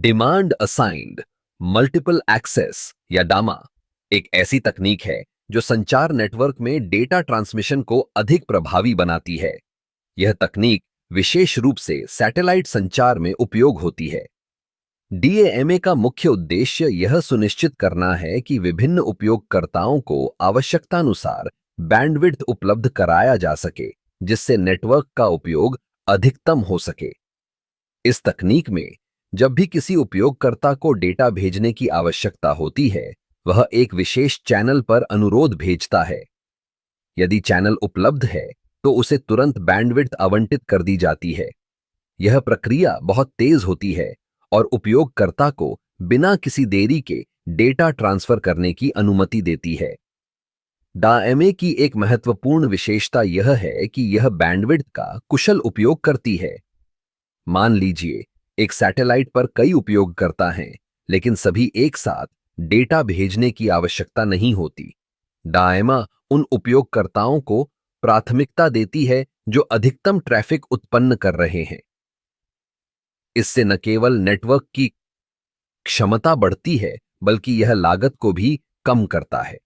Demand assigned multiple access या डामा एक ऐसी तकनीक है जो संचार नेटवर्क में डेटा ट्रांसमिशन को अधिक प्रभावी बनाती है। यह तकनीक विशेष रूप से सैटेलाइट संचार में उपयोग होती है। डीएएमए का मुख्य उद्देश्य यह सुनिश्चित करना है कि विभिन्न उपयोगकर्ताओं को आवश्यकतानुसार बैंडविड्थ उपलब्ध कराया जा सके, जिससे नेटवर्क का उपयोग अधिकतम हो सके। इस तकनीक में जब भी किसी उपयोगकर्ता को डेटा भेजने की आवश्यकता होती है, वह एक विशेष चैनल पर अनुरोध भेजता है। यदि चैनल उपलब्ध है, तो उसे तुरंत बैंडविड्थ आवंटित कर दी जाती है। यह प्रक्रिया बहुत तेज होती है और उपयोगकर्ता को बिना किसी देरी के डेटा ट्रांसफर करने की अनुमति देती है। डीएमए की एक महत्वपूर्ण विशेषता यह है कि यह बैंडविड्थ का कुशल उपयोग करती है। मान लीजिए एक सैटेलाइट पर कई उपयोगकर्ता हैं, लेकिन सभी एक साथ डेटा भेजने की आवश्यकता नहीं होती। डीएमए उन उपयोगकर्ताओं को प्राथमिकता देती है जो अधिकतम ट्रैफिक उत्पन्न कर रहे हैं। इससे न केवल नेटवर्क की क्षमता बढ़ती है, बल्कि यह लागत को भी कम करता है।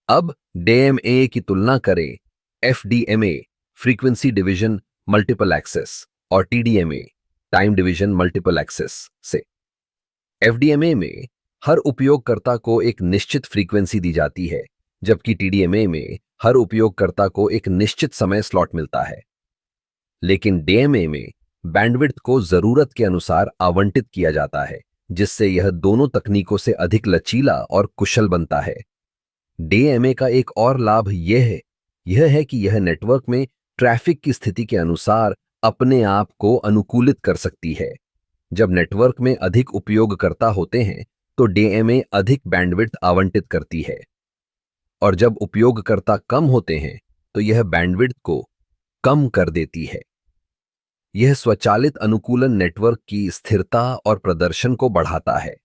अब डीएमए की तुलना करें FDMA frequency division multiple access और TDMA time division multiple access से। एफडीएमए में हर उपयोगकर्ता को एक निश्चित फ्रीक्वेंसी दी जाती है, जबकि टीडीएमए में हर उपयोगकर्ता को एक निश्चित समय स्लॉट मिलता है। लेकिन डीएमए में बैंडविड्थ को जरूरत के अनुसार आवंटित किया जाता है, जिससे यह दोनों तकनीकों से अधिक लचीला और कुशल बनता है। डीएमए का एक और लाभ यह है कि यह नेटवर्क में ट्रैफिक की स्थिति के अनुसार अपने आप को अनुकूलित कर सकती है। जब नेटवर्क में अधिक उपयोगकर्ता होते हैं, तो डीएमए अधिक बैंडविड्थ आवंटित करती है, और जब उपयोगकर्ता कम होते हैं, तो यह बैंडविड्थ को कम कर देती है। यह स्वचालित अनुकूलन नेटवर्क की स्थिरता और प्रदर्शन को बढ़ाता है।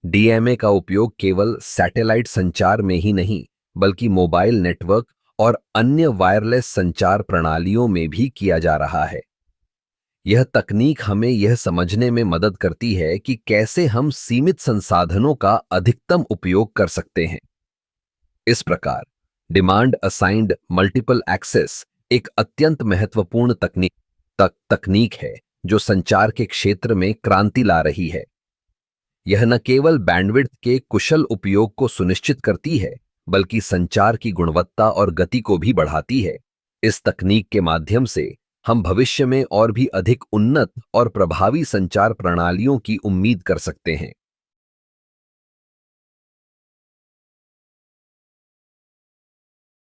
डीएमए का उपयोग केवल सैटेलाइट संचार में ही नहीं, बल्कि मोबाइल नेटवर्क और अन्य वायरलेस संचार प्रणालियों में भी किया जा रहा है। यह तकनीक हमें यह समझने में मदद करती है कि कैसे हम सीमित संसाधनों का अधिकतम उपयोग कर सकते हैं। इस प्रकार डिमांड असाइंड मल्टीपल एक्सेस एक अत्यंत महत्वपूर्ण तकनीक है जो संचार के क्षेत्र में क्रांति ला रही है। यह न केवल बैंडविड्थ के कुशल उपयोग को सुनिश्चित करती है, बल्कि संचार की गुणवत्ता और गति को भी बढ़ाती है। इस तकनीक के माध्यम से हम भविष्य में और भी अधिक उन्नत और प्रभावी संचार प्रणालियों की उम्मीद कर सकते हैं।